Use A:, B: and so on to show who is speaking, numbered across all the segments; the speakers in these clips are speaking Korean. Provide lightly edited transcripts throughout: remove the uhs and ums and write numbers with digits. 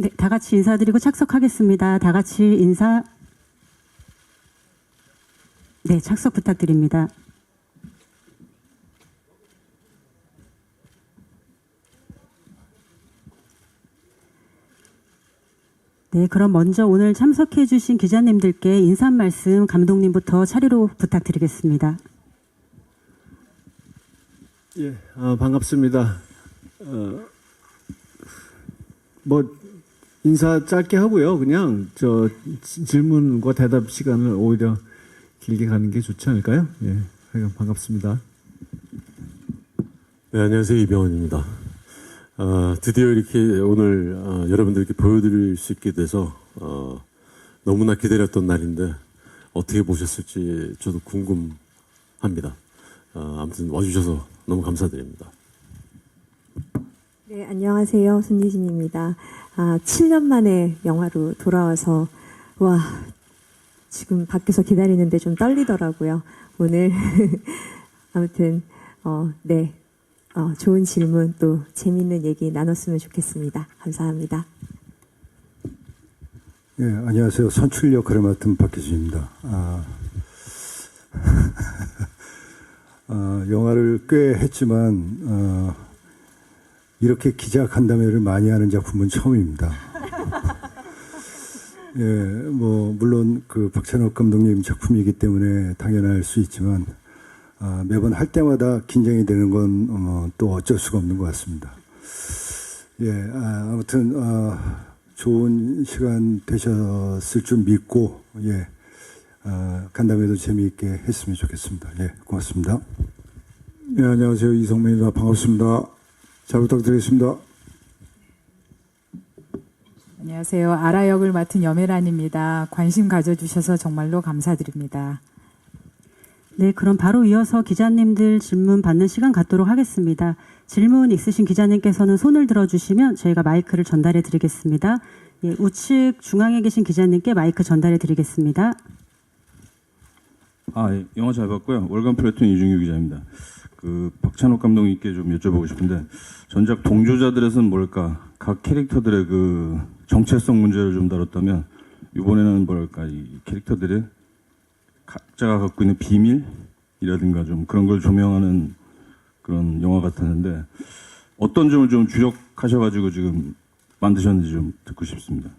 A: 네, 다 같이 인사드리고 착석하겠습니다. 다 같이 인사. 네, 착석 부탁드립니다. 네, 그럼 먼저 오늘 참석해 주신 기자님들께 인사 말씀 감독님부터 차례로 부탁드리겠습니다.
B: 예, 반갑습니다. 인사 짧게 하고요. 그냥 질문과 대답 시간을 오히려 길게 가는 게 좋지 않을까요? 예, 반갑습니다.
C: 네, 안녕하세요. 이병헌입니다. 드디어 이렇게 오늘 여러분들께 보여드릴 수 있게 돼서 너무나 기다렸던 날인데 어떻게 보셨을지 저도 궁금합니다. 아무튼 와주셔서 너무 감사드립니다.
D: 네, 안녕하세요. 손예진입니다. 7년 만에 영화로 돌아와서 지금 밖에서 기다리는데 좀 떨리더라고요. 오늘 아무튼 네, 좋은 질문 또 재미있는 얘기 나눴으면 좋겠습니다. 감사합니다.
E: 네, 안녕하세요. 선출 역할을 맡은 박혜진입니다. 영화를 꽤 했지만 이렇게 기자 간담회를 많이 하는 작품은 처음입니다. 예, 물론 그 박찬욱 감독님 작품이기 때문에 당연할 수 있지만 매번 할 때마다 긴장이 되는 건 또 어쩔 수가 없는 것 같습니다. 예, 아무튼 좋은 시간 되셨을 줄 믿고 예, 간담회도 재미있게 했으면 좋겠습니다. 예, 고맙습니다.
F: 네, 안녕하세요. 이성민입니다. 반갑습니다. 잘 부탁드리겠습니다.
G: 안녕하세요. 아라 역을 맡은 염혜란입니다. 관심 가져주셔서 정말로 감사드립니다.
A: 네, 그럼 바로 이어서 기자님들 질문 받는 시간 갖도록 하겠습니다. 질문 있으신 기자님께서는 손을 들어주시면 저희가 마이크를 전달해 드리겠습니다. 예, 우측 중앙에 계신 기자님께 마이크 전달해 드리겠습니다.
H: 예, 영화 잘 봤고요. 월간 플래툰 이중규 기자입니다. 박찬욱 감독님께 좀 여쭤보고 싶은데 전작 동조자들에서는 뭘까? 각 캐릭터들의 그 정체성 문제를 좀 다뤘다면 이번에는 뭐랄까 이 캐릭터들의 각자가 갖고 있는 비밀이라든가 좀 그런 걸 조명하는 그런 영화 같았는데 어떤 점을 좀 주력하셔가지고 지금 만드셨는지 좀 듣고 싶습니다.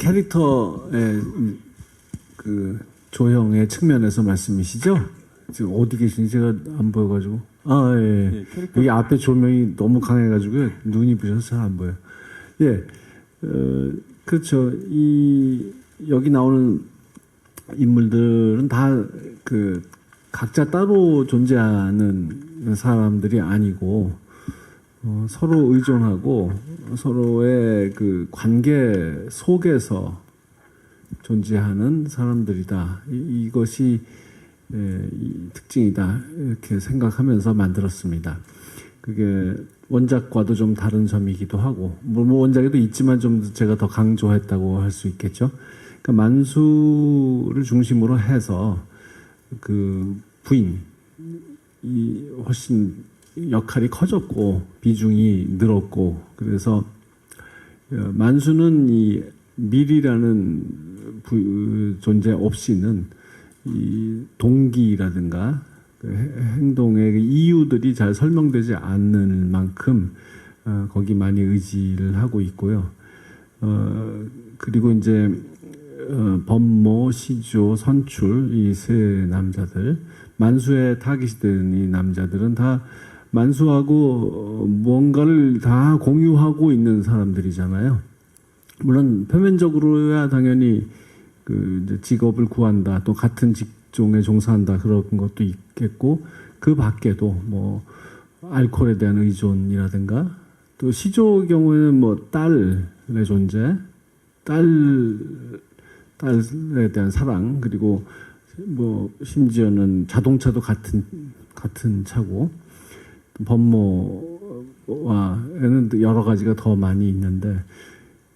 B: 캐릭터의 그 조형의 측면에서 말씀이시죠? 지금 어디 계신지 제가 안 보여가지고. 예. 여기 앞에 조명이 너무 강해가지고 눈이 부셔서 잘 안 보여요. 예. 그렇죠. 여기 나오는 인물들은 다 각자 따로 존재하는 사람들이 아니고, 서로 의존하고 서로의 그 관계 속에서 존재하는 사람들이다. 이것이 특징이다. 이렇게 생각하면서 만들었습니다. 그게 원작과도 좀 다른 점이기도 하고, 원작에도 있지만 좀 제가 더 강조했다고 할 수 있겠죠. 그러니까 만수를 중심으로 해서 그 부인이 훨씬 역할이 커졌고 비중이 늘었고, 그래서 만수는 이 밀이라는 존재 없이는 이 동기라든가 행동의 이유들이 잘 설명되지 않는 만큼 거기 많이 의지를 하고 있고요. 그리고 이제 범모, 시조, 선출 이 세 남자들, 만수에 타깃이 된 이 남자들은 다 만수하고 뭔가를 다 공유하고 있는 사람들이잖아요. 물론 표면적으로야 당연히 이제 직업을 구한다, 또 같은 직종에 종사한다 그런 것도 있겠고, 그 밖에도 알코올에 대한 의존이라든가, 또 시조의 경우에는 딸의 존재, 딸에 대한 사랑, 그리고 심지어는 자동차도 같은 차고, 범모와에는 여러 가지가 더 많이 있는데,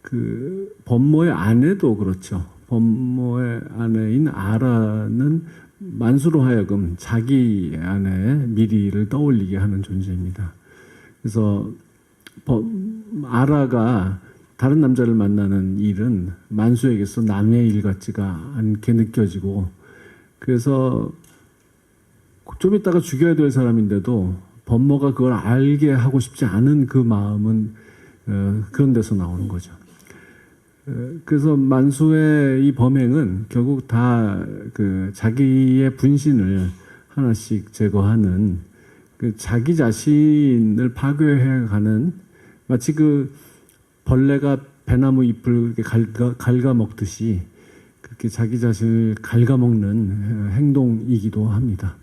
B: 그 범모의 아내도 그렇죠. 범모의 아내인 아라는 만수로 하여금 자기 아내의 미리를 떠올리게 하는 존재입니다. 그래서 아라가 다른 남자를 만나는 일은 만수에게서 남의 일 같지가 않게 느껴지고, 그래서 좀 이따가 죽여야 될 사람인데도 범모가 그걸 알게 하고 싶지 않은 그 마음은 그런 데서 나오는 거죠. 그래서 만수의 이 범행은 결국 다 그 자기의 분신을 하나씩 제거하는, 그 자기 자신을 파괴해가는, 마치 그 벌레가 배나무 잎을 갉아먹듯이 그렇게 자기 자신을 갉아먹는 행동이기도 합니다.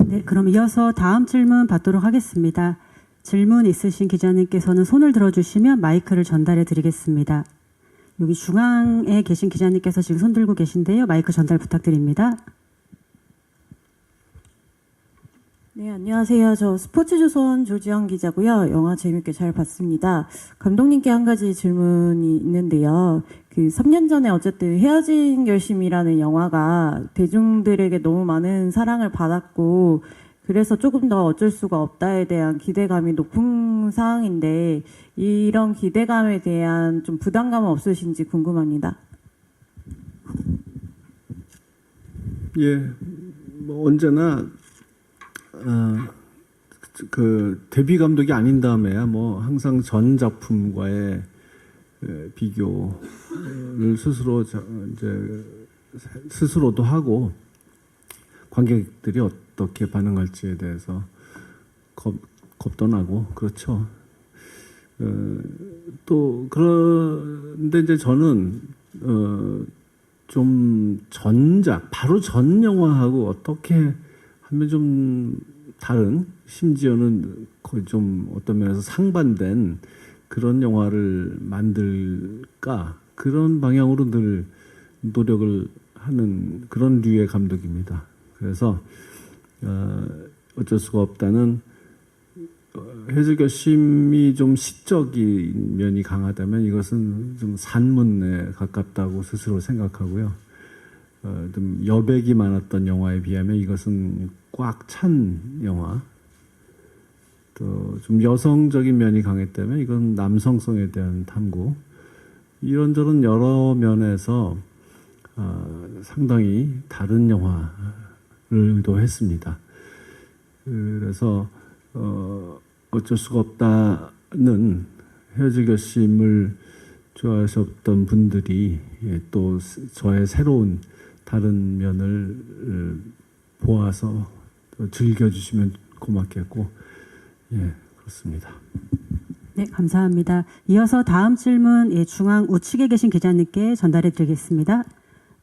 A: 네, 그럼 이어서 다음 질문 받도록 하겠습니다. 질문 있으신 기자님께서는 손을 들어주시면 마이크를 전달해 드리겠습니다. 여기 중앙에 계신 기자님께서 지금 손 들고 계신데요. 마이크 전달 부탁드립니다.
I: 네, 안녕하세요. 저 스포츠조선 조지영 기자고요. 영화 재밌게 잘 봤습니다. 감독님께 한 가지 질문이 있는데요. 그 3년 전에 어쨌든 헤어진 결심이라는 영화가 대중들에게 너무 많은 사랑을 받았고, 그래서 조금 더 어쩔 수가 없다에 대한 기대감이 높은 상황인데, 이런 기대감에 대한 좀 부담감은 없으신지 궁금합니다.
B: 예, 뭐 언제나 그 데뷔 감독이 아닌 다음에야 뭐 항상 전 작품과의 비교를 스스로도 하고, 관객들이 어떻게 반응할지에 대해서 겁도 나고 그렇죠. 또 그런데 이제 저는 좀 전작, 바로 전 영화하고 어떻게 하면 좀 다른, 심지어는 거의 좀 어떤 면에서 상반된 그런 영화를 만들까, 그런 방향으로 늘 노력을 하는 그런 류의 감독입니다. 그래서 어쩔 수가 없다는, 해질 결심이 좀 시적인 면이 강하다면 이것은 좀 산문에 가깝다고 스스로 생각하고요. 좀 여백이 많았던 영화에 비하면 이것은 꽉 찬 영화, 또 좀 여성적인 면이 강했다면 이건 남성성에 대한 탐구, 이런저런 여러 면에서 상당히 다른 영화를 의도했습니다. 그래서 어쩔 수가 없다는 헤어질 결심을 좋아하셨던 분들이 또 저의 새로운 다른 면을 보아서 즐겨주시면 고맙겠고, 예, 그렇습니다.
A: 네, 감사합니다. 이어서 다음 질문 중앙 우측에 계신 기자님께 전달해 드리겠습니다.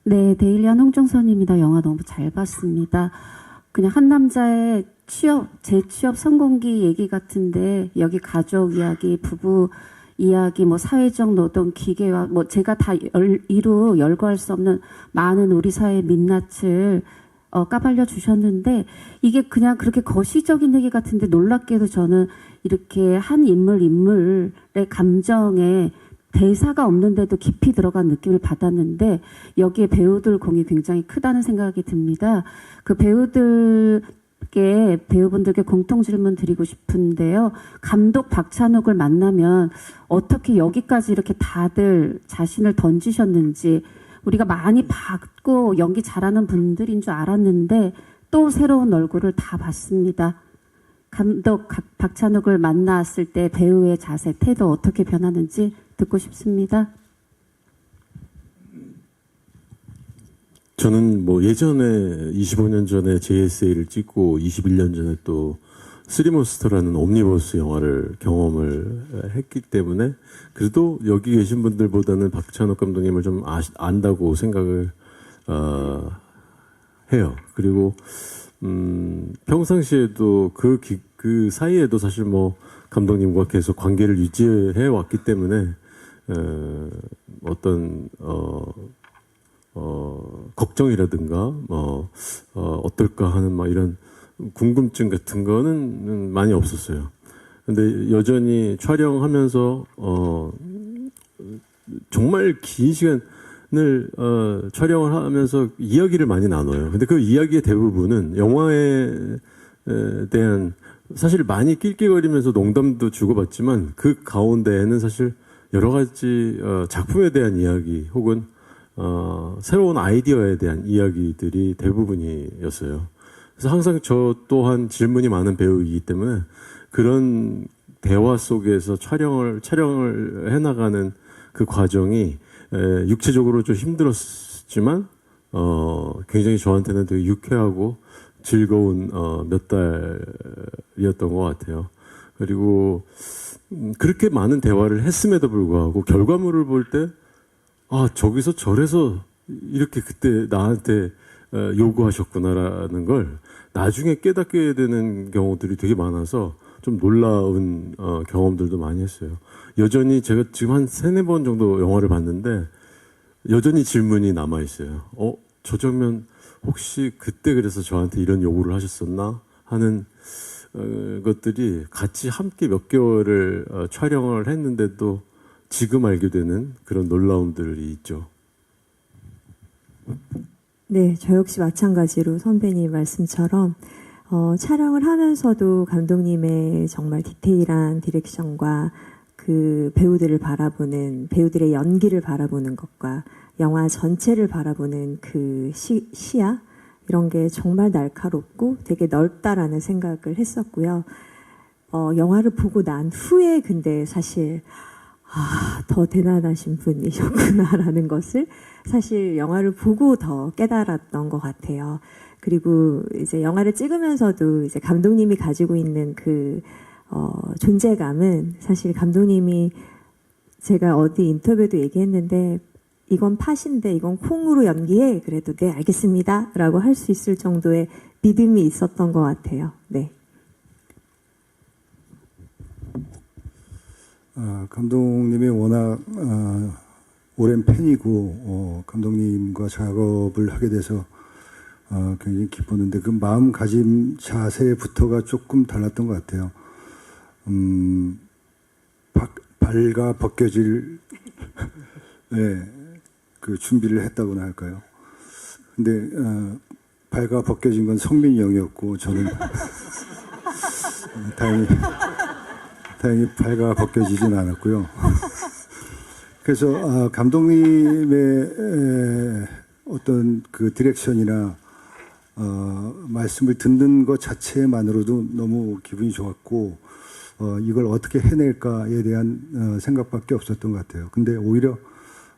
J: 네, 데일리한 홍정선입니다. 영화 너무 잘 봤습니다. 그냥 한 남자의 재취업 성공기 얘기 같은데, 여기 가족 이야기, 부부 이야기, 뭐 사회적 노동, 기계와 뭐 제가 다 이루 열거할 수 없는 많은 우리 사회의 민낯을 까발려 주셨는데, 이게 그냥 그렇게 거시적인 얘기 같은데 놀랍게도 저는 이렇게 한 인물의 감정에 대사가 없는데도 깊이 들어간 느낌을 받았는데, 여기에 배우들 공이 굉장히 크다는 생각이 듭니다. 그 배우분들께 공통 질문 드리고 싶은데요. 감독 박찬욱을 만나면 어떻게 여기까지 이렇게 다들 자신을 던지셨는지, 우리가 많이 봤고 연기 잘하는 분들인 줄 알았는데 또 새로운 얼굴을 다 봤습니다. 감독 박찬욱을 만났을 때 배우의 자세, 태도 어떻게 변하는지 듣고 싶습니다.
C: 저는 뭐 예전에 25년 전에 JSA를 찍고 21년 전에 또 쓰리몬스터라는 옴니버스 영화를 경험을 했기 때문에 그래도 여기 계신 분들보다는 박찬욱 감독님을 좀 안다고 생각을 해요. 그리고 평상시에도 그 사이에도 사실 뭐 감독님과 계속 관계를 유지해 왔기 때문에 어떤 걱정이라든가 어떨까 하는 막 이런 궁금증 같은 거는 많이 없었어요. 근데 여전히 촬영하면서 정말 긴 시간을 촬영을 하면서 이야기를 많이 나눠요. 근데 그 이야기의 대부분은 영화에 대한 사실 많이 낄낄거리면서 농담도 주고받지만 그 가운데에는 사실 여러 가지 작품에 대한 이야기 혹은 새로운 아이디어에 대한 이야기들이 대부분이었어요. 그래서 항상 저 또한 질문이 많은 배우이기 때문에 그런 대화 속에서 촬영을 해나가는 그 과정이 육체적으로 좀 힘들었지만 굉장히 저한테는 되게 유쾌하고 즐거운 몇 달이었던 것 같아요. 그리고 그렇게 많은 대화를 했음에도 불구하고 결과물을 볼 때 저기서 저래서 이렇게 그때 나한테 요구하셨구나라는 걸 나중에 깨닫게 되는 경우들이 되게 많아서 좀 놀라운 경험들도 많이 했어요. 여전히 제가 지금 한 3-4번 정도 영화를 봤는데 여전히 질문이 남아있어요. 저 장면 혹시 그때 그래서 저한테 이런 요구를 하셨었나 하는 것들이 같이 함께 몇 개월을 촬영을 했는데도 지금 알게 되는 그런 놀라움들이 있죠.
D: 네, 저 역시 마찬가지로 선배님 말씀처럼 촬영을 하면서도 감독님의 정말 디테일한 디렉션과 그 배우들을 바라보는, 배우들의 연기를 바라보는 것과 영화 전체를 바라보는 그 시야? 이런 게 정말 날카롭고 되게 넓다라는 생각을 했었고요. 영화를 보고 난 후에 근데 사실 더 대단하신 분이셨구나라는 것을 사실 영화를 보고 더 깨달았던 것 같아요. 그리고 이제 영화를 찍으면서도 이제 감독님이 가지고 있는 그 존재감은 사실 감독님이 제가 어디 인터뷰도 얘기했는데 이건 팥인데 이건 콩으로 연기해. 그래도 네 알겠습니다 라고 할 수 있을 정도의 믿음이 있었던 것 같아요. 네.
E: 감독님이 워낙 오랜 팬이고 감독님과 작업을 하게 돼서 굉장히 기뻤는데 그 마음가짐 자세부터가 조금 달랐던 것 같아요. 발가 벗겨질 네, 그 준비를 했다고나 할까요? 근데 발가 벗겨진 건 성민이 형이었고 저는 다행히 발가 벗겨지진 않았고요. 그래서 감독님의 어떤 그 디렉션이나 말씀을 듣는 것 자체만으로도 너무 기분이 좋았고 이걸 어떻게 해낼까에 대한 생각밖에 없었던 것 같아요. 근데 오히려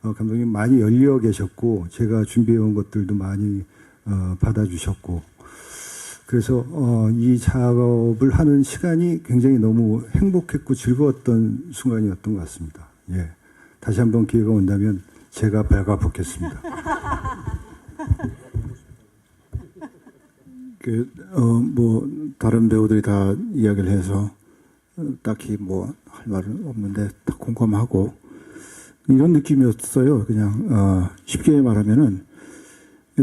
E: 감독님 많이 열려 계셨고 제가 준비해온 것들도 많이 받아주셨고 그래서 이 작업을 하는 시간이 굉장히 너무 행복했고 즐거웠던 순간이었던 것 같습니다. 예, 다시 한번 기회가 온다면 제가 발가 벗겠습니다.
F: 뭐 다른 배우들이 다 이야기를 해서 딱히 뭐 할 말은 없는데 다 공감하고 이런 느낌이었어요. 그냥 쉽게 말하면은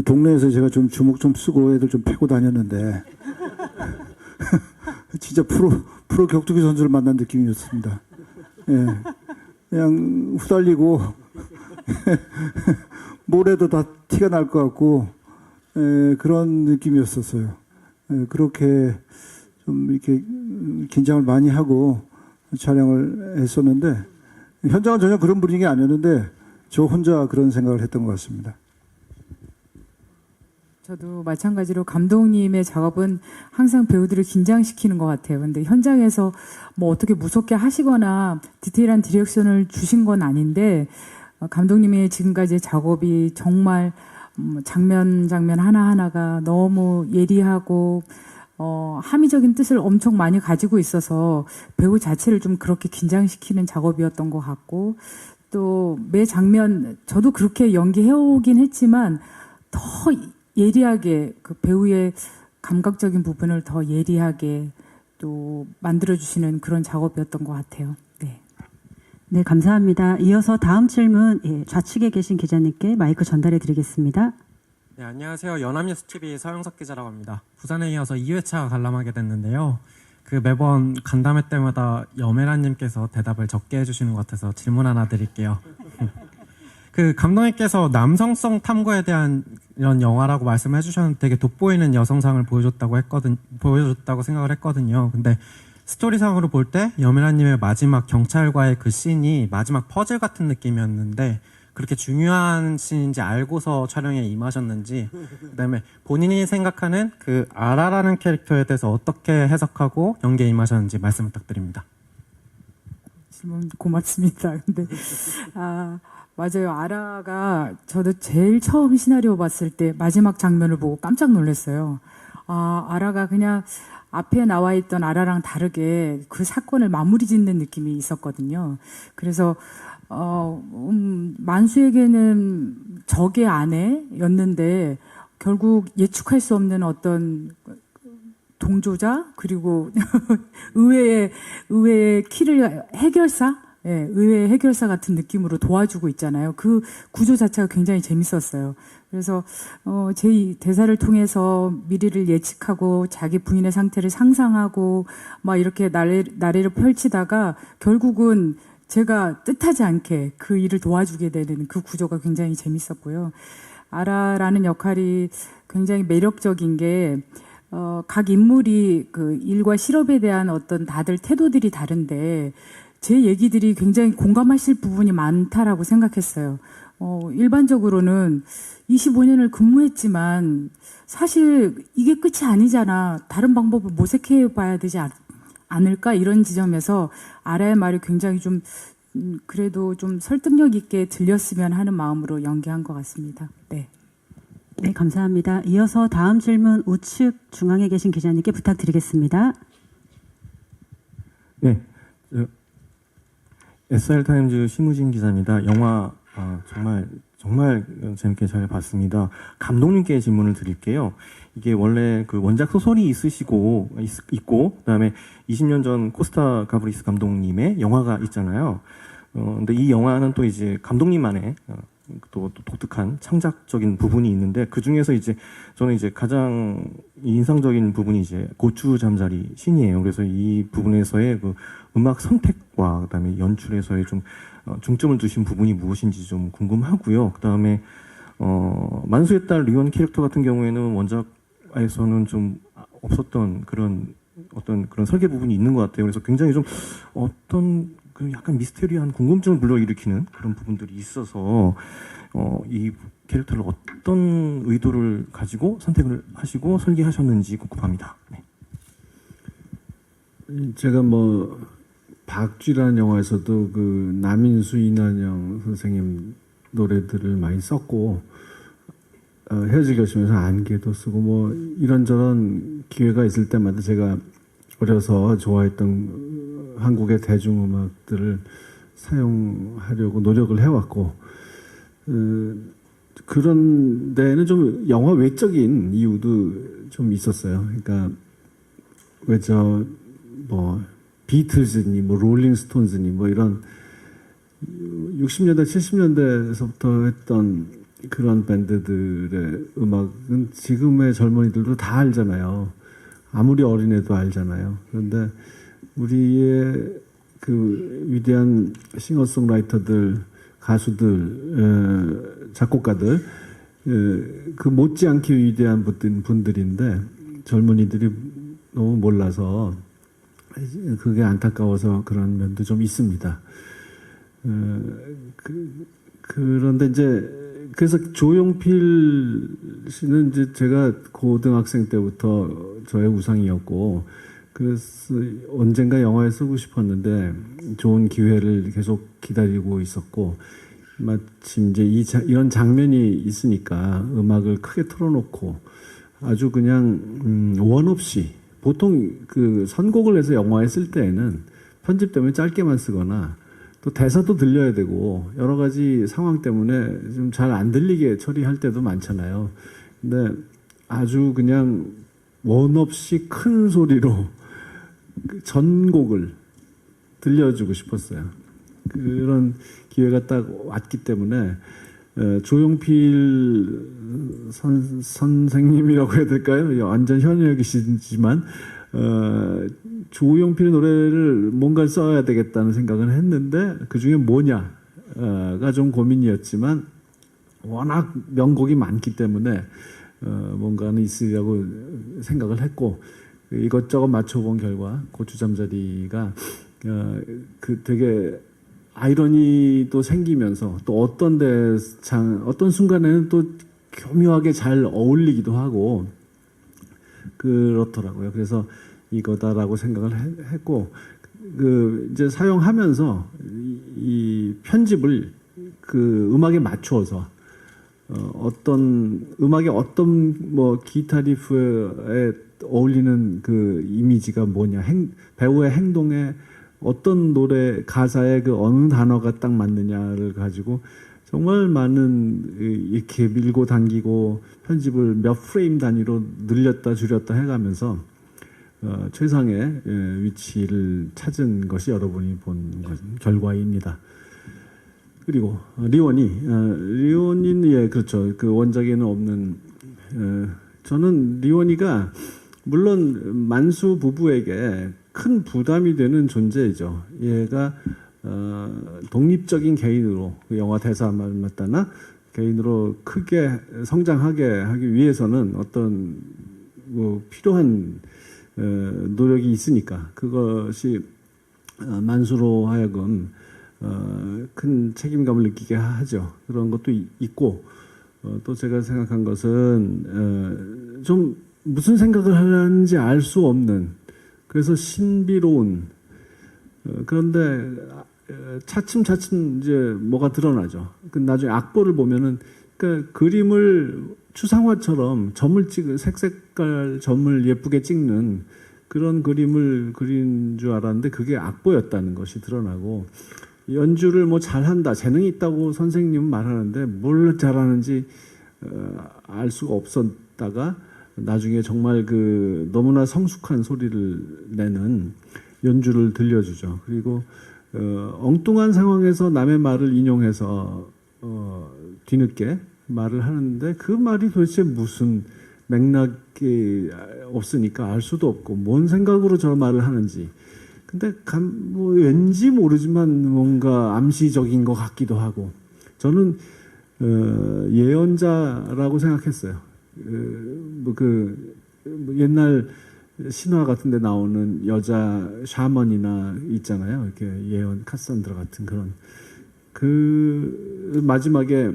F: 동네에서 제가 좀 주먹 좀 쓰고 애들 좀 패고 다녔는데 진짜 프로 격투기 선수를 만난 느낌이었습니다. 예, 그냥 후달리고 뭘 해도 다 티가 날 것 같고 그런 느낌이었었어요. 그렇게 좀 이렇게 긴장을 많이 하고 촬영을 했었는데 현장은 전혀 그런 분위기 아니었는데 저 혼자 그런 생각을 했던 것 같습니다.
G: 저도 마찬가지로 감독님의 작업은 항상 배우들을 긴장시키는 것 같아요. 근데 현장에서 뭐 어떻게 무섭게 하시거나 디테일한 디렉션을 주신 건 아닌데 감독님의 지금까지의 작업이 정말 장면 하나하나가 너무 예리하고 함의적인 뜻을 엄청 많이 가지고 있어서 배우 자체를 좀 그렇게 긴장시키는 작업이었던 것 같고 또 매 장면 저도 그렇게 연기해오긴 했지만 더 예리하게 그 배우의 감각적인 부분을 더 예리하게 또 만들어주시는 그런 작업이었던 것 같아요. 네.
A: 네, 감사합니다. 이어서 다음 질문 좌측에 계신 기자님께 마이크 전달해 드리겠습니다.
K: 네, 안녕하세요. 연합뉴스TV 서영석 기자라고 합니다. 부산에 이어서 2회차 관람하게 됐는데요. 그 매번 간담회 때마다 여메라님께서 대답을 적게 해주시는 것 같아서 질문 하나 드릴게요. 그 감독님께서 남성성 탐구에 대한 이런 영화라고 말씀해 주셨는데 되게 돋보이는 여성상을 보여줬다고 보여줬다고 생각을 했거든요. 근데 스토리상으로 볼 때 여메라님의 마지막 경찰과의 그 씬이 마지막 퍼즐 같은 느낌이었는데 그렇게 중요한 씬인지 알고서 촬영에 임하셨는지, 그다음에 본인이 생각하는 그 아라라는 캐릭터에 대해서 어떻게 해석하고 연기에 임하셨는지 말씀 부탁드립니다.
G: 질문 고맙습니다. 근데 맞아요. 아라가 저도 제일 처음 시나리오 봤을 때 마지막 장면을 보고 깜짝 놀랐어요. 아라가 그냥 앞에 나와 있던 아라랑 다르게 그 사건을 마무리 짓는 느낌이 있었거든요. 그래서 만수에게는 적의 아내였는데 결국 예측할 수 없는 어떤 동조자, 그리고 의외의 키를 해결사, 의외의 해결사 같은 느낌으로 도와주고 있잖아요. 그 구조 자체가 굉장히 재밌었어요. 그래서 제 대사를 통해서 미래를 예측하고 자기 부인의 상태를 상상하고 막 이렇게 나래를 펼치다가 결국은 제가 뜻하지 않게 그 일을 도와주게 되는 그 구조가 굉장히 재밌었고요. 아라라는 역할이 굉장히 매력적인 게 각 인물이 그 일과 실업에 대한 어떤 다들 태도들이 다른데 제 얘기들이 굉장히 공감하실 부분이 많다라고 생각했어요. 일반적으로는 25년을 근무했지만 사실 이게 끝이 아니잖아. 다른 방법을 모색해 봐야 되지 않을까? 이런 지점에서 아라의 말이 굉장히 좀 그래도 좀 설득력 있게 들렸으면 하는 마음으로 연기한 것 같습니다. 네.
A: 네, 감사합니다. 이어서 다음 질문 우측 중앙에 계신 기자님께 부탁드리겠습니다.
L: 네, SR타임즈 심우진 기자입니다. 영화 정말 재밌게 잘 봤습니다. 감독님께 질문을 드릴게요. 이게 원래 그 원작 소설이 있고 그다음에 20년 전 코스타 가브리스 감독님의 영화가 있잖아요. 근데 이 영화는 또 이제 감독님만의 또 독특한 창작적인 부분이 있는데 그 중에서 이제 저는 이제 가장 인상적인 부분이 이제 고추 잠자리 씬이에요. 그래서 이 부분에서의 그 음악 선택과 그다음에 연출에서의 좀 중점을 두신 부분이 무엇인지 좀 궁금하고요. 그다음에 만수의 딸 리원 캐릭터 같은 경우에는 원작에서는 좀 없었던 그런 어떤 그런 설계 부분이 있는 것 같아요. 그래서 굉장히 좀 어떤 그 약간 미스테리한 궁금증을 불러일으키는 그런 부분들이 있어서 이 캐릭터를 어떤 의도를 가지고 선택을 하시고 설계하셨는지 궁금합니다. 네.
B: 제가 박쥐라는 영화에서도 그 남인수 이난영 선생님 노래들을 많이 썼고 헤어질 결심에서 안개도 쓰고 이런저런 기회가 있을 때마다 제가 어려서 좋아했던 한국의 대중음악들을 사용하려고 노력을 해왔고 그런 데는 좀 영화 외적인 이유도 좀 있었어요. 그러니까 비틀즈니 롤링스톤즈니 이런 60년대 70년대에서부터 했던 그런 밴드들의 음악은 지금의 젊은이들도 다 알잖아요. 아무리 어린애도 알잖아요. 그런데 우리의 그 위대한 싱어송라이터들, 가수들, 작곡가들 그 못지않게 위대한 분들인데 젊은이들이 너무 몰라서 그게 안타까워서 그런 면도 좀 있습니다. 그런데 이제 그래서 조용필 씨는 이제 제가 고등학생 때부터 저의 우상이었고 그래서 언젠가 영화에 쓰고 싶었는데 좋은 기회를 계속 기다리고 있었고 마침 이제 이런 장면이 있으니까 음악을 크게 틀어놓고 아주 그냥 원 없이 보통 그 선곡을 해서 영화에 쓸 때에는 편집 때문에 짧게만 쓰거나 또 대사도 들려야 되고 여러 가지 상황 때문에 좀 잘 안 들리게 처리할 때도 많잖아요. 근데 아주 그냥 원 없이 큰 소리로 전곡을 들려주고 싶었어요. 그런 기회가 딱 왔기 때문에 조용필 선생님이라고 해야 될까요? 완전 현역이시지만 조용필 노래를 뭔가를 써야 되겠다는 생각을 했는데 그중에 뭐냐가 좀 고민이었지만 워낙 명곡이 많기 때문에 뭔가는 있으려고 생각을 했고 이것저것 맞춰본 결과 고추 잠자리가 그 되게 아이러니도 생기면서 또 어떤 순간에는 또 교묘하게 잘 어울리기도 하고 그렇더라고요. 그래서 이거다라고 생각을 했고 이제 사용하면서 이 편집을 그 음악에 맞추어서 어떤 음악의 어떤 뭐 기타 리프에 어울리는 그 이미지가 뭐냐, 배우의 행동에 어떤 노래 가사에 그 어느 단어가 딱 맞느냐를 가지고 정말 많은 이렇게 밀고 당기고 편집을 몇 프레임 단위로 늘렸다 줄였다 해가면서 최상의 위치를 찾은 것이 여러분이 본 결과입니다. 그리고 리원이 예 그렇죠. 그 원작에는 없는 저는 리원이가 물론 만수 부부에게 큰 부담이 되는 존재이죠. 얘가 독립적인 개인으로 영화 대사 맞다나 개인으로 크게 성장하게 하기 위해서는 어떤 뭐 필요한 노력이 있으니까 그것이 만수로 하여금 큰 책임감을 느끼게 하죠. 그런 것도 있고 또 제가 생각한 것은 좀 무슨 생각을 하는지 알 수 없는 그래서 신비로운 그런데 차츰 이제 뭐가 드러나죠. 나중에 악보를 보면은 그 그림을 추상화처럼 점을 찍은 색깔 점을 예쁘게 찍는 그런 그림을 그린 줄 알았는데 그게 악보였다는 것이 드러나고 연주를 뭐 잘한다 재능이 있다고 선생님은 말하는데 뭘 잘하는지 알 수가 없었다가 나중에 정말 그 너무나 성숙한 소리를 내는 연주를 들려주죠. 그리고 엉뚱한 상황에서 남의 말을 인용해서 뒤늦게 말을 하는데 그 말이 도대체 무슨 맥락이 없으니까 알 수도 없고 뭔 생각으로 저 말을 하는지. 근데 뭐 왠지 모르지만 뭔가 암시적인 것 같기도 하고 저는 예언자라고 생각했어요. 뭐 옛날 신화 같은데 나오는 여자 샤먼이나 있잖아요. 이렇게 예언 카산드라 같은 그런 그 마지막에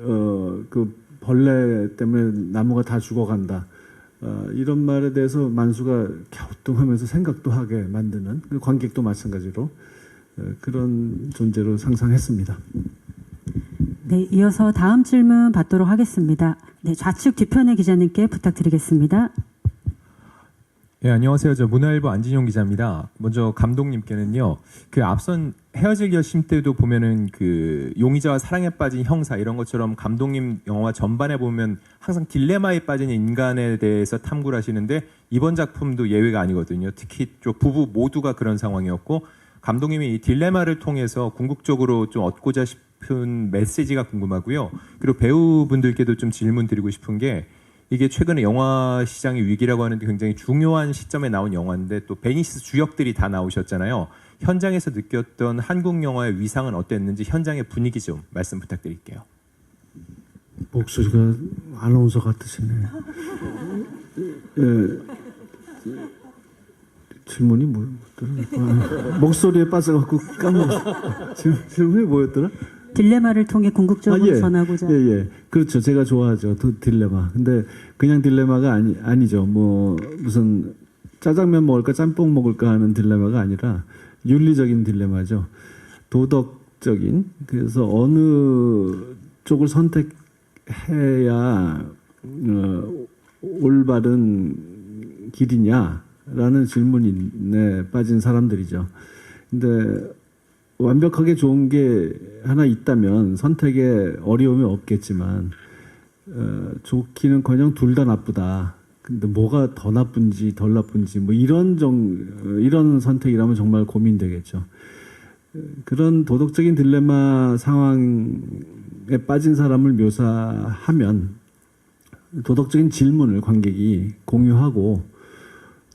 B: 그 벌레 때문에 나무가 다 죽어간다. 이런 말에 대해서 만수가 갸우뚱하면서 생각도 하게 만드는 그 관객도 마찬가지로 그런 존재로 상상했습니다.
A: 네, 이어서 다음 질문 받도록 하겠습니다. 네, 좌측 뒤편의 기자님께 부탁드리겠습니다.
M: 네, 안녕하세요. 저 문화일보 안진용 기자입니다. 먼저 감독님께는요, 그 앞선 헤어질 결심 때도 보면은 그 용의자와 사랑에 빠진 형사 이런 것처럼 감독님 영화 전반에 보면 항상 딜레마에 빠진 인간에 대해서 탐구를 하시는데 이번 작품도 예외가 아니거든요. 특히 쪽 부부 모두가 그런 상황이었고 감독님이 이 딜레마를 통해서 궁극적으로 좀 얻고자 싶은 메시지가 궁금하고요. 그리고 배우분들께도 좀 질문 드리고 싶은 게 이게 최근에 영화 시장의 위기라고 하는데 굉장히 중요한 시점에 나온 영화인데 또 베니스 주역들이 다 나오셨잖아요. 현장에서 느꼈던 한국 영화의 위상은 어땠는지 현장의 분위기 좀 말씀 부탁드릴게요.
B: 목소리가 아나운서 같으시네. 질문이 뭐였더라? 목소리에 빠져갖고 까먹었어. 질문이 뭐였더라?
A: 딜레마를 통해 궁극적으로 전하고자.
B: 예. 그렇죠. 제가 좋아하죠. 딜레마. 근데 그냥 딜레마가 아니죠. 뭐 무슨 짜장면 먹을까 짬뽕 먹을까 하는 딜레마가 아니라 윤리적인 딜레마죠. 도덕적인. 그래서 어느 쪽을 선택해야 올바른 길이냐라는 질문에 빠진 사람들이죠. 근데 완벽하게 좋은 게 하나 있다면 선택에 어려움이 없겠지만 좋기는커녕 둘 다 나쁘다. 근데 뭐가 더 나쁜지 덜 나쁜지 뭐 이런 선택이라면 정말 고민되겠죠. 그런 도덕적인 딜레마 상황에 빠진 사람을 묘사하면 도덕적인 질문을 관객이 공유하고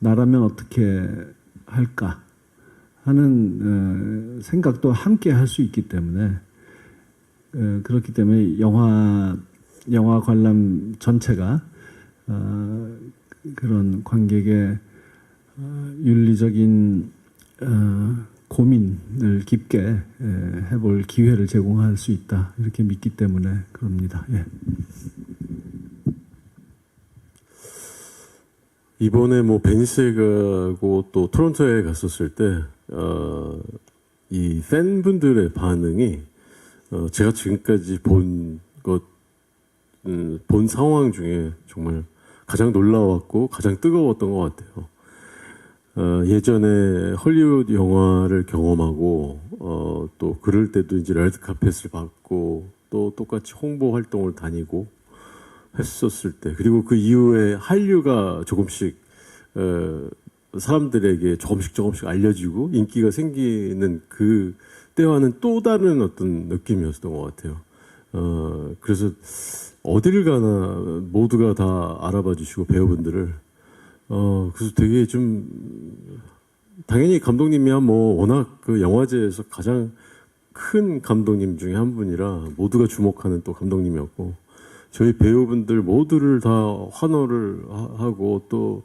B: 나라면 어떻게 할까 하는 생각도 함께 할 수 있기 때문에 그렇기 때문에 영화 관람 전체가 그런 관객의 윤리적인 고민을 깊게 해볼 기회를 제공할 수 있다 이렇게 믿기 때문에 그럽니다. 예.
C: 이번에 뭐 베니스에 가고 또 토론토에 갔었을 때 이 팬분들의 반응이 제가 지금까지 본 상황 중에 정말 가장 놀라웠고 가장 뜨거웠던 것 같아요. 예전에 헐리우드 영화를 경험하고 또 그럴 때도 이제 레드 카펫을 받고 또 똑같이 홍보 활동을 다니고 했었을 때, 그리고 그 이후에 한류가 조금씩 사람들에게 조금씩 알려지고 인기가 생기는 그 때와는 또 다른 어떤 느낌이었던 것 같아요. 그래서 어딜 가나 모두가 다 알아봐 주시고 배우분들을 그래서 되게 좀 당연히 감독님이야 뭐 워낙 그 영화제에서 가장 큰 감독님 중에 한 분이라 모두가 주목하는 또 감독님이었고, 저희 배우분들 모두를 다 환호를 하고 또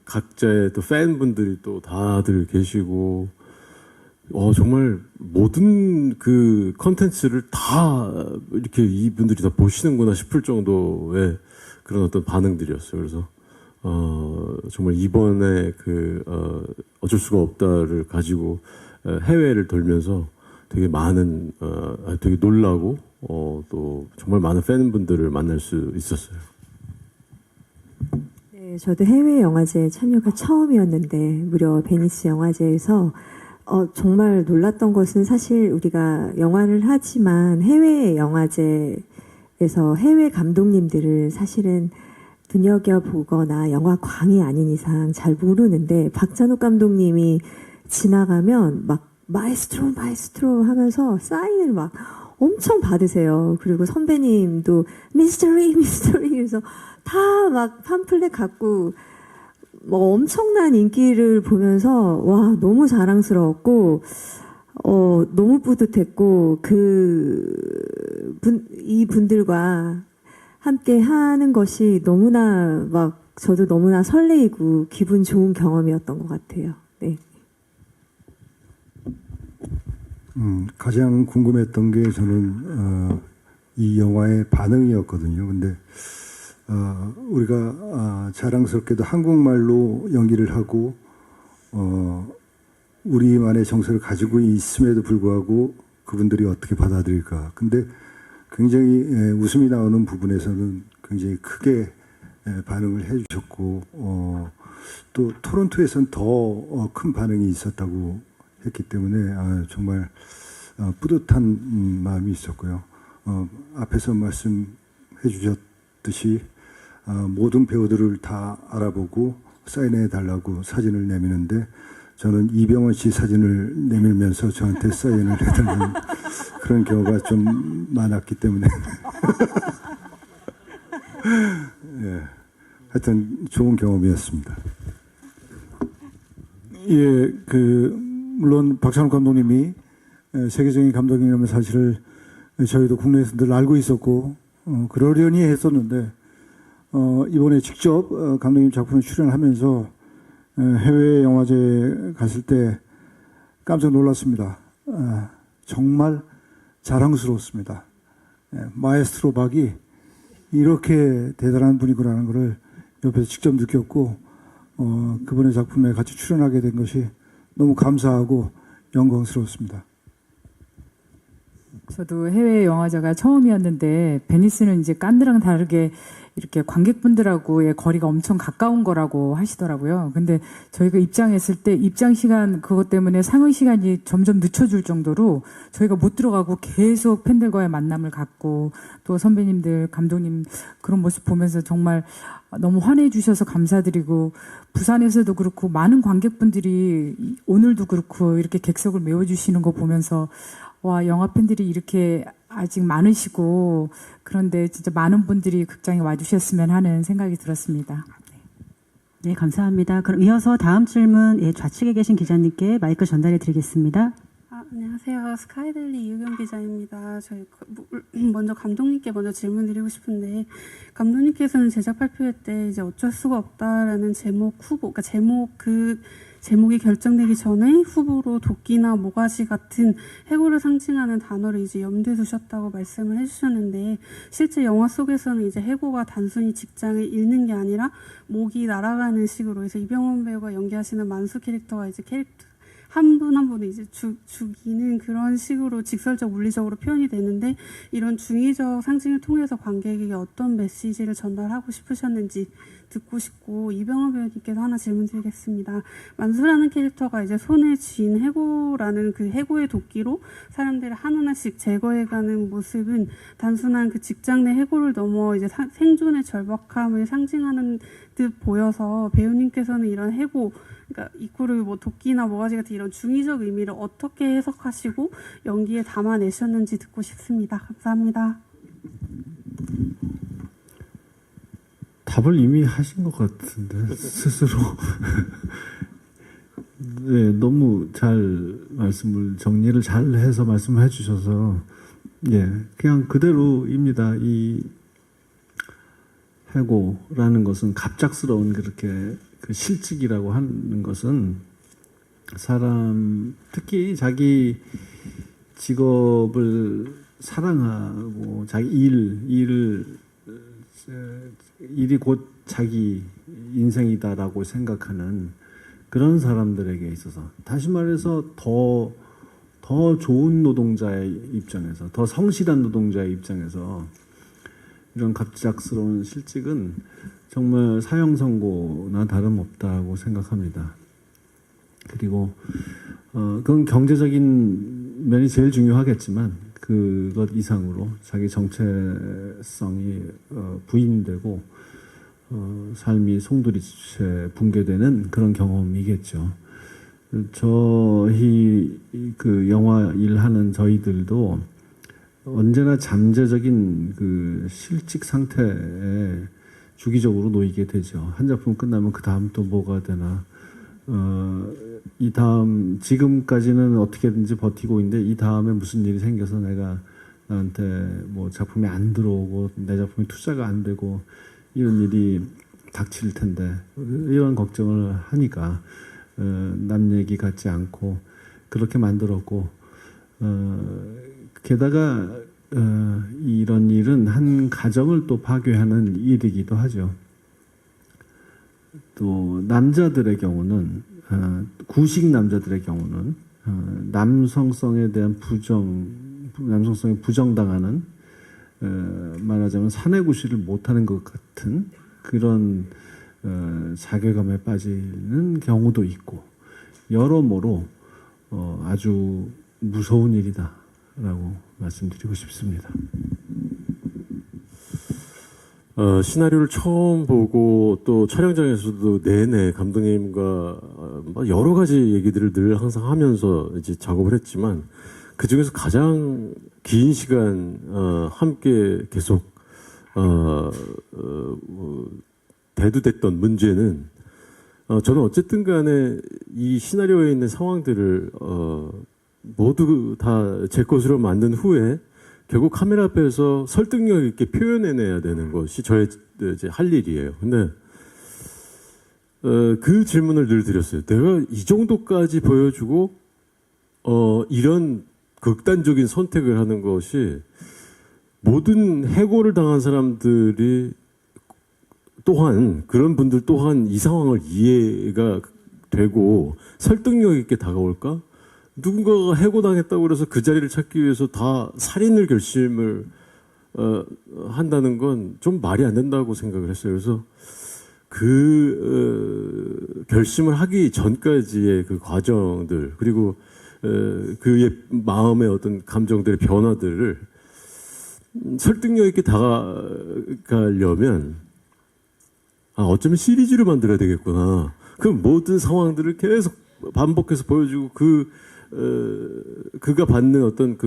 C: 각자의 또 팬분들이 또 다들 계시고 정말 모든 그 컨텐츠를 다 이렇게 이분들이 다 보시는구나 싶을 정도의 그런 어떤 반응들이었어요. 그래서 정말 이번에 어쩔 수가 없다를 가지고 해외를 돌면서 되게 많은 되게 놀라고 또 정말 많은 팬분들을 만날 수 있었어요.
D: 네, 저도 해외 영화제에 참여가 처음이었는데 무려 베니스 영화제에서 정말 놀랐던 것은, 사실 우리가 영화를 하지만 해외 영화제에서 해외 감독님들을 사실은 눈여겨보거나 영화광이 아닌 이상 잘 모르는데, 박찬욱 감독님이 지나가면 막 마에스트로 하면서 사인을 막 엄청 받으세요. 그리고 선배님도 미스터리 그래서 다 막 팜플렛 갖고 뭐 엄청난 인기를 보면서 와, 너무 자랑스러웠고 너무 뿌듯했고, 이 분들과 함께 하는 것이 너무나 막 저도 너무나 설레이고 기분 좋은 경험이었던 것 같아요. 네.
E: 가장 궁금했던 게 저는 이 영화의 반응이었거든요. 근데 우리가 자랑스럽게도 한국말로 연기를 하고 우리만의 정서를 가지고 있음에도 불구하고 그분들이 어떻게 받아들일까. 근데 굉장히 웃음이 나오는 부분에서는 굉장히 크게 반응을 해주셨고 또 토론토에서는 더 큰 반응이 있었다고 했기 때문에 정말 뿌듯한 마음이 있었고요. 앞에서 말씀해 주셨듯이 모든 배우들을 다 알아보고 사인해 달라고 사진을 내미는데, 저는 이병헌 씨 사진을 내밀면서 저한테 사인을 해달라는 그런 경우가 좀 많았기 때문에 예, 하여튼 좋은 경험이었습니다.
F: 예, 물론 박찬욱 감독님이 세계적인 감독이라는 사실을 저희도 국내에서 늘 알고 있었고 그러려니 했었는데, 이번에 직접 감독님 작품에 출연하면서 해외 영화제 갔을 때 깜짝 놀랐습니다. 정말 자랑스러웠습니다. 마에스트로 박이 이렇게 대단한 분이구나라는 것을 옆에서 직접 느꼈고, 그분의 작품에 같이 출연하게 된 것이 너무 감사하고 영광스러웠습니다.
G: 저도 해외 영화제가 처음이었는데, 베니스는 이제 칸느랑 다르게 이렇게 관객분들하고의 거리가 엄청 가까운 거라고 하시더라고요. 근데 저희가 입장했을 때 입장 시간 그것 때문에 상영 시간이 점점 늦춰질 정도로 저희가 못 들어가고 계속 팬들과의 만남을 갖고, 또 선배님들, 감독님 그런 모습 보면서 정말 너무 환해해 주셔서 감사드리고, 부산에서도 그렇고 많은 관객분들이 오늘도 그렇고 이렇게 객석을 메워주시는 거 보면서 와, 영화 팬들이 이렇게 아직 많으시고, 그런데 진짜 많은 분들이 극장에 와주셨으면 하는 생각이 들었습니다.
A: 네, 감사합니다. 그럼 이어서 다음 질문 좌측에 계신 기자님께 마이크 전달해 드리겠습니다.
N: 안녕하세요. 스카이데일리 이유경 기자입니다. 먼저 감독님께 먼저 질문드리고 싶은데, 감독님께서는 제작 발표회 때 이제 어쩔 수가 없다라는 제목이 결정되기 전에 후보로 도끼나 모가지 같은 해고를 상징하는 단어를 이제 염두에 두셨다고 말씀을 해주셨는데, 실제 영화 속에서는 이제 해고가 단순히 직장을 잃는 게 아니라 목이 날아가는 식으로 해서 이병헌 배우가 연기하시는 만수 캐릭터가 이제 한 분 한 분을 이제 죽이는 그런 식으로 직설적 물리적으로 표현이 되는데, 이런 중의적 상징을 통해서 관객에게 어떤 메시지를 전달하고 싶으셨는지 듣고 싶고, 이병헌 배우님께서 하나 질문드리겠습니다. 만수라는 캐릭터가 이제 손에 쥔 해고라는 그 해고의 도끼로 사람들을 하나하나씩 제거해가는 모습은 단순한 그 직장 내 해고를 넘어 이제 생존의 절박함을 상징하는 듯 보여서, 배우님께서는 이런 해고, 그러니까 이코를 뭐 도끼나 모가지 같은 이런 중의적 의미를 어떻게 해석하시고 연기에 담아내셨는지 듣고 싶습니다. 감사합니다.
B: 답을 이미 하신 것 같은데 스스로. 네, 너무 잘 정리를 잘 해서 말씀을 해주셔서, 예, 그냥 그대로입니다. 이 해고라는 것은 갑작스러운 그렇게 그 실직이라고 하는 것은 특히 자기 직업을 사랑하고 자기 일이 곧 자기 인생이다라고 생각하는 그런 사람들에게 있어서, 다시 말해서 더 좋은 노동자의 입장에서, 더 성실한 노동자의 입장에서 이런 갑작스러운 실직은 정말 사형 선고나 다름없다고 생각합니다. 그리고 그건 경제적인 면이 제일 중요하겠지만, 그것 이상으로 자기 정체성이 부인되고 삶이 송두리째 붕괴되는 그런 경험이겠죠. 저희 그 영화 일하는 저희들도 언제나 잠재적인 그 실직 상태에 주기적으로 놓이게 되죠. 한 작품 끝나면 그 다음 또 뭐가 되나, 이 다음, 지금까지는 어떻게든지 버티고 있는데 이 다음에 무슨 일이 생겨서 나한테 뭐 작품이 안 들어오고 내 작품이 투자가 안 되고 이런 일이 닥칠 텐데, 이런 걱정을 하니까 남 얘기 같지 않고 그렇게 만들었고, 게다가 이런 일은 한 가정을 또 파괴하는 일이기도 하죠. 또 남자들의 경우는, 구식 남자들의 경우는 남성성에 대한 남성성에 부정당하는, 말하자면 사내구실을 못하는 것 같은 그런 자괴감에 빠지는 경우도 있고, 여러모로 아주 무서운 일이다라고 말씀드리고 싶습니다.
C: 시나리오를 처음 보고 또 촬영장에서도 내내 감독님과 여러 가지 얘기들을 늘 항상 하면서 이제 작업을 했지만, 그 중에서 가장 긴 시간 함께 계속 대두됐던 문제는, 저는 어쨌든 간에 이 시나리오에 있는 상황들을 모두 다 제 것으로 만든 후에 결국 카메라 앞에서 설득력 있게 표현해내야 되는 것이 저의 이제 할 일이에요. 근데 그 질문을 늘 드렸어요. 내가 이 정도까지 보여주고 이런 극단적인 선택을 하는 것이 모든 해고를 당한 사람들이 또한, 그런 분들 또한 이 상황을 이해가 되고 설득력 있게 다가올까? 누군가가 해고당했다고 그래서 그 자리를 찾기 위해서 다 살인을 결심을 한다는 건 좀 말이 안 된다고 생각을 했어요. 그래서 그 결심을 하기 전까지의 그 과정들, 그리고 그의 마음의 어떤 감정들의 변화들을 설득력 있게 다가가려면, 어쩌면 시리즈를 만들어야 되겠구나. 그 모든 상황들을 계속 반복해서 보여주고, 그가 받는 어떤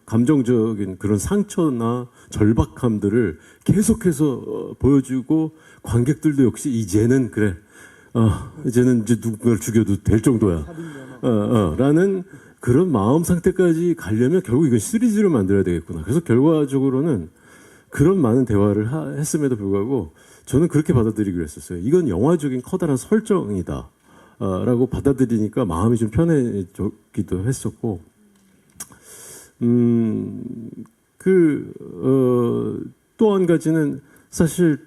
C: 감정적인 그런 상처나 절박함들을 계속해서 보여주고, 관객들도 역시 이제는 그래, 이제는 이제 누군가를 죽여도 될 정도야, 라는 그런 마음 상태까지 가려면 결국 이건 시리즈를 만들어야 되겠구나. 그래서 결과적으로는 그런 많은 대화를 했음에도 불구하고 저는 그렇게 받아들이기로 했었어요. 이건 영화적인 커다란 설정이다. 라고 받아들이니까 마음이 좀 편해지기도 했었고, 또 한 가지는 사실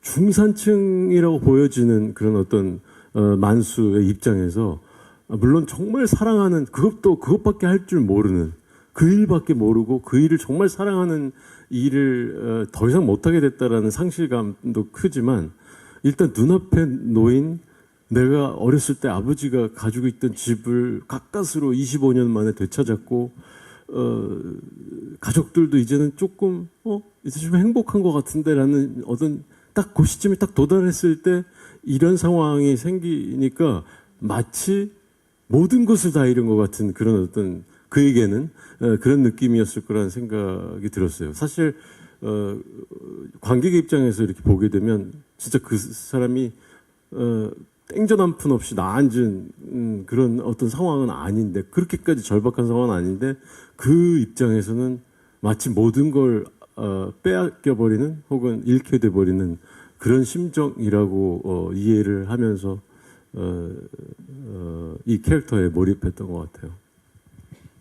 C: 중산층이라고 보여지는 그런 어떤 만수의 입장에서 물론 정말 사랑하는 그것밖에 할 줄 모르는 그 일밖에 모르고 그 일을 정말 사랑하는 일을 더 이상 못하게 됐다라는 상실감도 크지만 일단 눈앞에 놓인 내가 어렸을 때 아버지가 가지고 있던 집을 가까스로 25년 만에 되찾았고 가족들도 이제는 조금 이제 좀 행복한 것 같은데라는 어떤 딱 그 시점에 딱 도달했을 때 이런 상황이 생기니까 마치 모든 것을 다 잃은 것 같은 그런 어떤 그에게는 그런 느낌이었을 거라는 생각이 들었어요. 사실 관객의 입장에서 이렇게 보게 되면 진짜 그 사람이 땡전 한 푼 없이 나앉은 그런 어떤 상황은 아닌데 그렇게까지 절박한 상황은 아닌데 그 입장에서는 마치 모든 걸 빼앗겨버리는 혹은 잃게 돼버리는 그런 심정이라고 이해를 하면서 이 캐릭터에 몰입했던 것 같아요.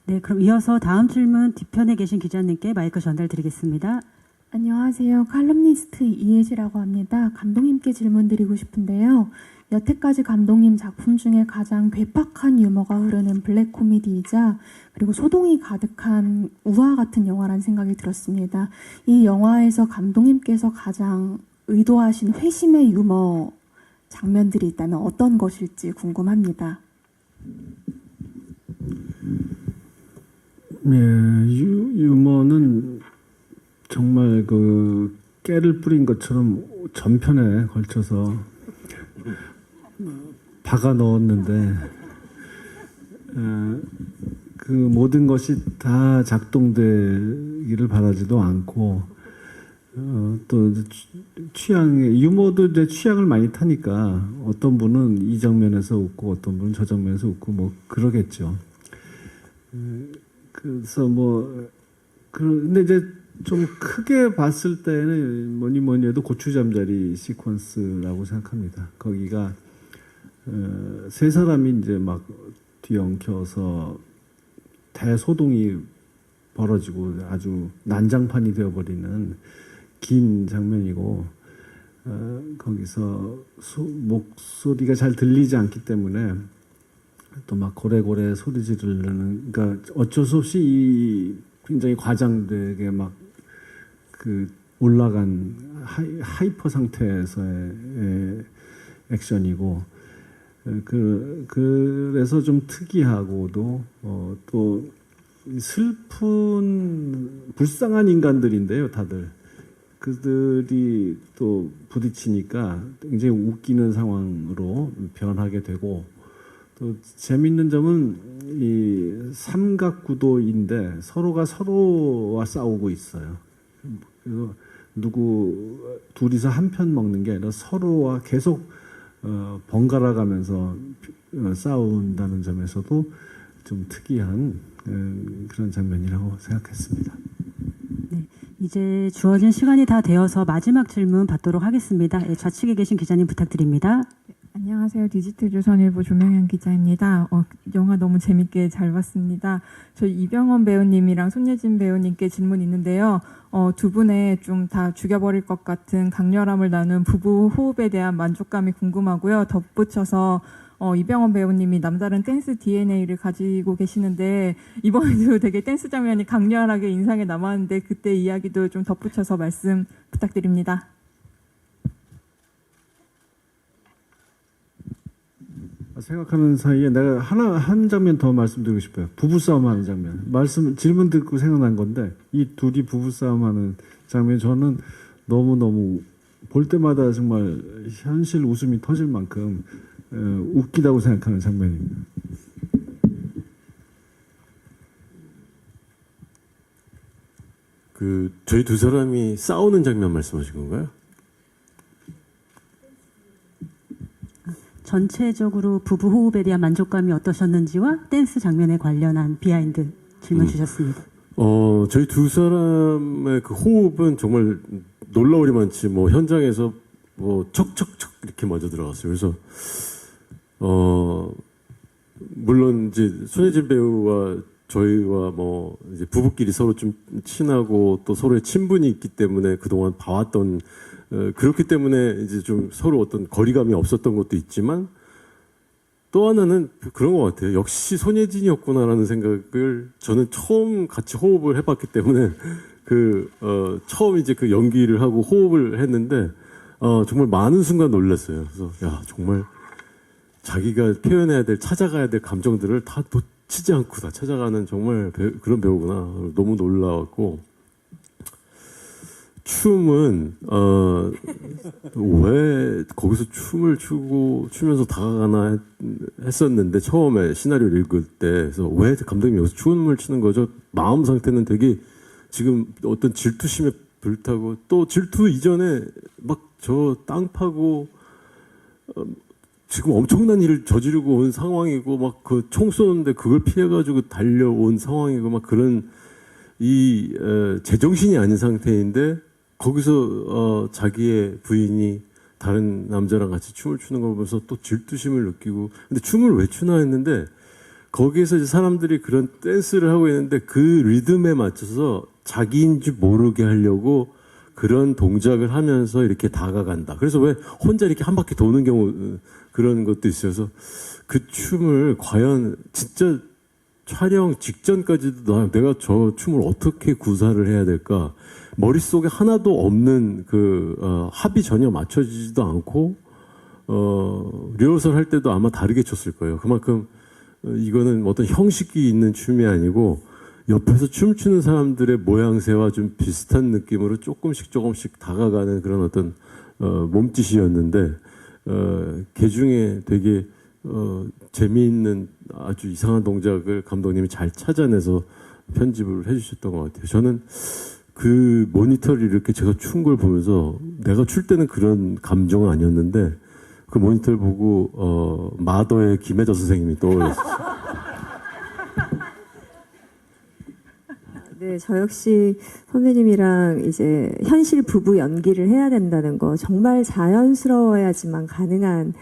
A: 네, 그럼 이어서 다음 질문 뒤편에 계신 기자님께 마이크 전달드리겠습니다.
O: 안녕하세요. 칼럼니스트 이혜지라고 합니다. 감독님께 질문드리고 싶은데요. 여태까지 감독님 작품 중에 가장 괴팍한 유머가 흐르는 블랙 코미디이자 그리고 소동이 가득한 우화 같은 영화라는 생각이 들었습니다. 이 영화에서 감독님께서 가장 의도하신 회심의 유머 장면들이 있다면 어떤 것일지 궁금합니다.
B: 예, 유머는 정말 그 깨를 뿌린 것처럼 전편에 걸쳐서 박아 넣었는데 그 모든 것이 다 작동되기를 바라지도 않고 또 취향의 유머도 이제 취향을 많이 타니까 어떤 분은 이 장면에서 웃고 어떤 분은 저 장면에서 웃고 뭐 그러겠죠. 그래서 근데 이제 좀 크게 봤을 때는 뭐니 해도 고추잠자리 시퀀스라고 생각합니다. 거기가 세 사람이 이제 막 뒤엉켜서 대소동이 벌어지고 아주 난장판이 되어버리는 긴 장면이고 거기서 목소리가 잘 들리지 않기 때문에 또 막 고래고래 소리 지르는 그러니까 어쩔 수 없이 이 굉장히 과장되게 막 그 올라간 하이퍼 상태에서의 액션이고 그래서 좀 특이하고도 또 슬픈 불쌍한 인간들인데요, 다들. 그들이 또 부딪히니까 굉장히 웃기는 상황으로 변하게 되고 또 재밌는 점은 이 삼각구도인데 서로가 서로와 싸우고 있어요. 그래서 둘이서 한 편 먹는 게 아니라 서로와 계속 번갈아 가면서 싸운다는 점에서도 좀 특이한 그런 장면이라고 생각했습니다.
A: 네, 이제 주어진 시간이 다 되어서 마지막 질문 받도록 하겠습니다. 예, 좌측에 계신 기자님 부탁드립니다.
P: 안녕하세요. 디지털조선일보 조명현 기자입니다. 영화 너무 재밌게 잘 봤습니다. 저 이병헌 배우님이랑 손예진 배우님께 질문 있는데요. 두 분의 좀 다 죽여버릴 것 같은 강렬함을 나눈 부부 호흡에 대한 만족감이 궁금하고요. 덧붙여서 이병헌 배우님이 남다른 댄스 DNA를 가지고 계시는데 이번에도 되게 댄스 장면이 강렬하게 인상에 남았는데 그때 이야기도 좀 덧붙여서 말씀 부탁드립니다.
B: 생각하는 사이에 내가 한 장면 더 말씀드리고 싶어요. 부부싸움 하는 장면. 질문 듣고 생각난 건데 이 둘이 부부싸움 하는 장면 저는 너무너무 볼 때마다 정말 현실 웃음이 터질 만큼 웃기다고 생각하는 장면입니다.
C: 저희 두 사람이 싸우는 장면 말씀하신 건가요?
A: 전체적으로 부부 호흡에 대한 만족감이 어떠셨는지와 댄스 장면에 관련한 비하인드 질문 주셨습니다.
C: 저희 두 사람의 그 호흡은 정말 놀라우리만치 뭐 현장에서 뭐 척척척 이렇게 먼저 들어갔어요. 그래서 물론 이제 손예진 배우와 저희와 뭐 이제 부부끼리 서로 좀 친하고 또 서로의 친분이 있기 때문에 그동안 봐왔던 그렇기 때문에 이제 좀 서로 어떤 거리감이 없었던 것도 있지만 또 하나는 그런 것 같아요. 역시 손예진이었구나라는 생각을 저는 처음 같이 호흡을 해봤기 때문에 처음 이제 그 연기를 하고 호흡을 했는데 정말 많은 순간 놀랐어요. 그래서 야 정말 자기가 표현해야 될 찾아가야 될 감정들을 다 놓치지 않고 다 찾아가는 정말 그런 배우구나. 너무 놀라웠고 춤은 왜 거기서 춤을 추면서 다가가나 했었는데 처음에 시나리오를 읽을 때 그래서 왜 감독님이 여기서 춤을 추는 거죠? 마음 상태는 되게 지금 어떤 질투심에 불타고 또 질투 이전에 막 저 땅 파고 지금 엄청난 일을 저지르고 온 상황이고 막 그 총 쏘는데 그걸 피해가지고 달려온 상황이고 막 그런 제정신이 아닌 상태인데 거기서 자기의 부인이 다른 남자랑 같이 춤을 추는 걸 보면서 또 질투심을 느끼고 근데 춤을 왜 추나 했는데 거기에서 이제 사람들이 그런 댄스를 하고 있는데 그 리듬에 맞춰서 자기인지 모르게 하려고 그런 동작을 하면서 이렇게 다가간다. 그래서 왜 혼자 이렇게 한 바퀴 도는 경우 그런 것도 있어서 그 춤을 과연 진짜 촬영 직전까지도 내가 저 춤을 어떻게 구사를 해야 될까 머릿속에 하나도 없는 합이 전혀 맞춰지지도 않고 리허설 할 때도 아마 다르게 췄을 거예요. 그만큼 이거는 어떤 형식이 있는 춤이 아니고 옆에서 춤추는 사람들의 모양새와 좀 비슷한 느낌으로 조금씩 다가가는 그런 어떤 몸짓이었는데 그 중에 되게 재미있는 아주 이상한 동작을 감독님이 잘 찾아내서 편집을 해주셨던 것 같아요. 저는 그 모니터를 이렇게 제가 춘 걸 보면서 내가 출 때는 그런 감정은 아니었는데 그 모니터를 보고 마더의 김혜자 선생님이 떠올랐어요.
D: 네, 저 역시 선배님이랑 이제 현실 부부 연기를 해야 된다는 거 정말 자연스러워야지만 가능한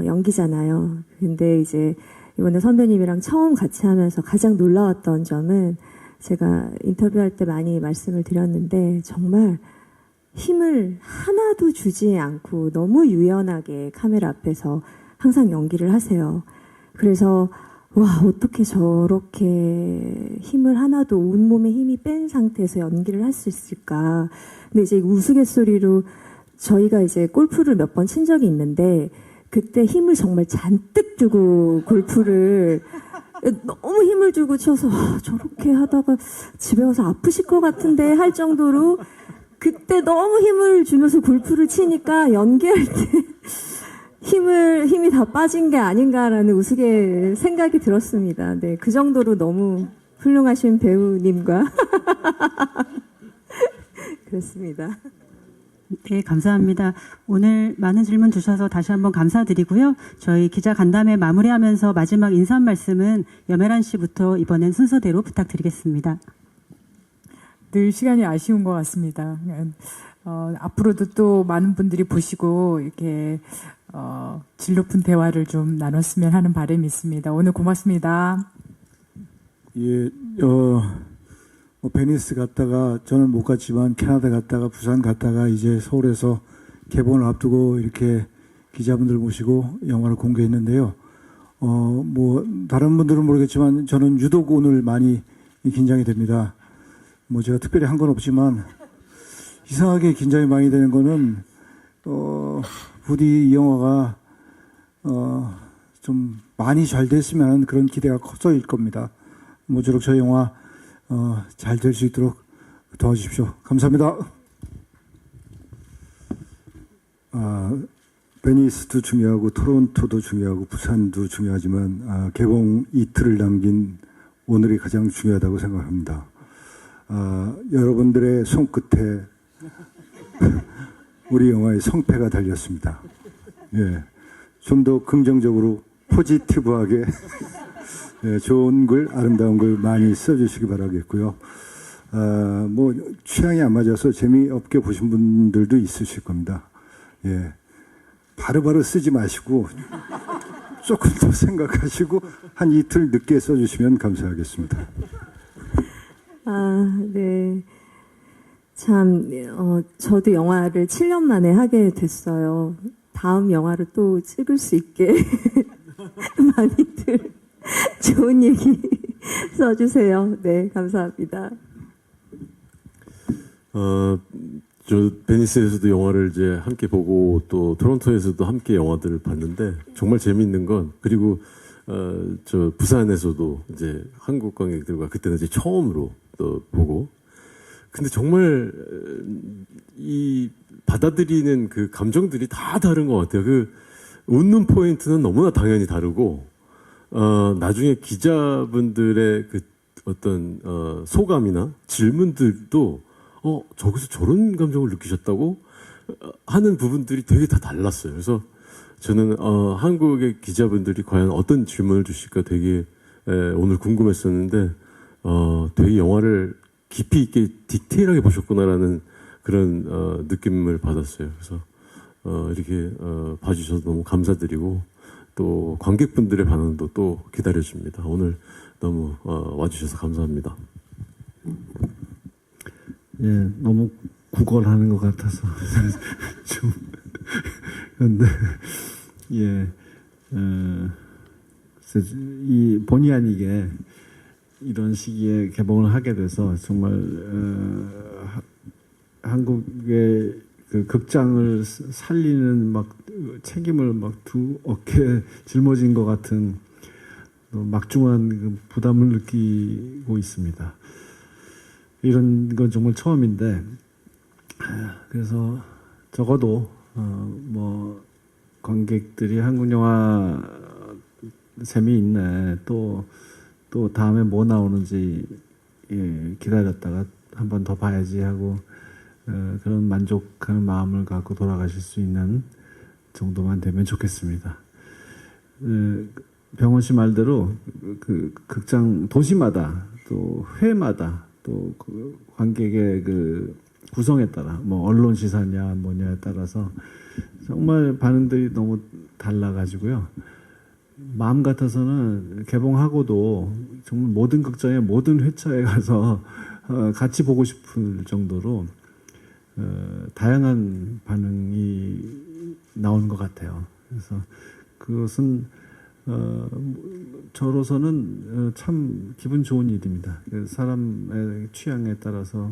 D: 연기잖아요. 근데 이제 이번에 선배님이랑 처음 같이 하면서 가장 놀라웠던 점은 제가 인터뷰할 때 많이 말씀을 드렸는데 정말 힘을 하나도 주지 않고 너무 유연하게 카메라 앞에서 항상 연기를 하세요. 그래서 와, 어떻게 저렇게 힘을 하나도 온몸에 힘이 뺀 상태에서 연기를 할 수 있을까. 근데 이제 우스갯소리로 저희가 이제 골프를 몇 번 친 적이 있는데 그때 힘을 정말 잔뜩 주고 골프를 너무 힘을 주고 쳐서 저렇게 하다가 집에 와서 아프실 것 같은데 할 정도로 그때 너무 힘을 주면서 골프를 치니까 연기할 때 힘이 다 빠진 게 아닌가라는 우스개 생각이 들었습니다. 네, 그 정도로 너무 훌륭하신 배우님과 그렇습니다.
A: 네, 감사합니다. 오늘 많은 질문 주셔서 다시 한번 감사드리고요. 저희 기자 간담회 마무리하면서 마지막 인사 말씀은 염혜란 씨부터 이번엔 순서대로 부탁드리겠습니다.
G: 늘 시간이 아쉬운 것 같습니다. 앞으로도 또 많은 분들이 보시고 이렇게 질 높은 대화를 좀 나눴으면 하는 바람이 있습니다. 오늘 고맙습니다.
F: 예, 베니스 갔다가 저는 못 갔지만 캐나다 갔다가 부산 갔다가 이제 서울에서 개봉을 앞두고 이렇게 기자분들 모시고 영화를 공개했는데요. 뭐 다른 분들은 모르겠지만 저는 유독 오늘 많이 긴장이 됩니다. 뭐 제가 특별히 한 건 없지만 이상하게 긴장이 많이 되는 거는 부디 이 영화가 좀 많이 잘 됐으면 하는 그런 기대가 커서일 겁니다. 모쪼록 저 영화 잘 될 수 있도록 도와주십시오. 감사합니다.
E: 베니스도 중요하고 토론토도 중요하고 부산도 중요하지만 개봉 이틀을 남긴 오늘이 가장 중요하다고 생각합니다. 여러분들의 손끝에 우리 영화의 성패가 달렸습니다. 예, 좀 더 긍정적으로 포지티브하게 예, 좋은 글, 아름다운 글 많이 써주시기 바라겠고요. 뭐 취향이 안 맞아서 재미없게 보신 분들도 있으실 겁니다. 예, 바로바로 쓰지 마시고 조금 더 생각하시고 한 이틀 늦게 써주시면 감사하겠습니다.
D: 네. 참, 저도 영화를 7년 만에 하게 됐어요. 다음 영화를 또 찍을 수 있게 많이들 좋은 얘기 써주세요. 네, 감사합니다.
C: 저 베니스에서도 영화를 이제 함께 보고 또 토론토에서도 함께 영화들을 봤는데 정말 재미있는 건 그리고 저 부산에서도 이제 한국 관객들과 그때는 이제 처음으로 또 보고 근데 정말 이 받아들이는 그 감정들이 다 다른 것 같아요. 그 웃는 포인트는 너무나 당연히 다르고 나중에 기자분들의 그 어떤 소감이나 질문들도 저기서 저런 감정을 느끼셨다고 하는 부분들이 되게 다 달랐어요. 그래서 저는 한국의 기자분들이 과연 어떤 질문을 주실까 되게 오늘 궁금했었는데 되게 영화를 깊이 있게 디테일하게 보셨구나라는 그런 느낌을 받았어요. 그래서 이렇게 봐주셔서 너무 감사드리고 또 관객분들의 반응도 또 기다려집니다. 오늘 너무 와주셔서 감사합니다.
B: 예, 너무 구걸하는 것 같아서 좀 그런데 예, 이 본의 아니게 이런 시기에 개봉을 하게 돼서 정말 한국의 그 극장을 살리는 막 책임을 막 두 어깨에 짊어진 것 같은 막중한 그 부담을 느끼고 있습니다. 이런 건 정말 처음인데 그래서 적어도 뭐 관객들이 한국 영화 재미있네 또 다음에 뭐 나오는지 기다렸다가 한 번 더 봐야지 하고 그런 만족하는 마음을 갖고 돌아가실 수 있는 정도만 되면 좋겠습니다. 병원 씨 말대로 그 극장 도시마다 또 회마다 또 그 관객의 그 구성에 따라 뭐 언론 시사냐 뭐냐에 따라서 정말 반응들이 너무 달라가지고요. 마음 같아서는 개봉하고도 정말 모든 극장의 모든 회차에 가서 같이 보고 싶을 정도로 다양한 반응이 나온 것 같아요. 그래서 그것은 저로서는 참 기분 좋은 일입니다. 사람의 취향에 따라서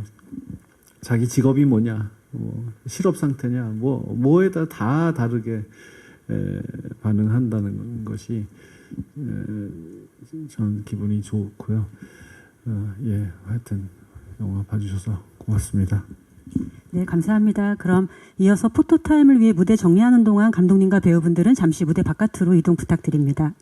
B: 자기 직업이 뭐냐, 뭐 실업 상태냐, 뭐에다 다 다르게 반응한다는 것이 전 기분이 좋고요. 예, 하여튼 영화 봐주셔서 고맙습니다.
A: 네, 감사합니다. 그럼 이어서 포토타임을 위해 무대 정리하는 동안 감독님과 배우분들은 잠시 무대 바깥으로 이동 부탁드립니다.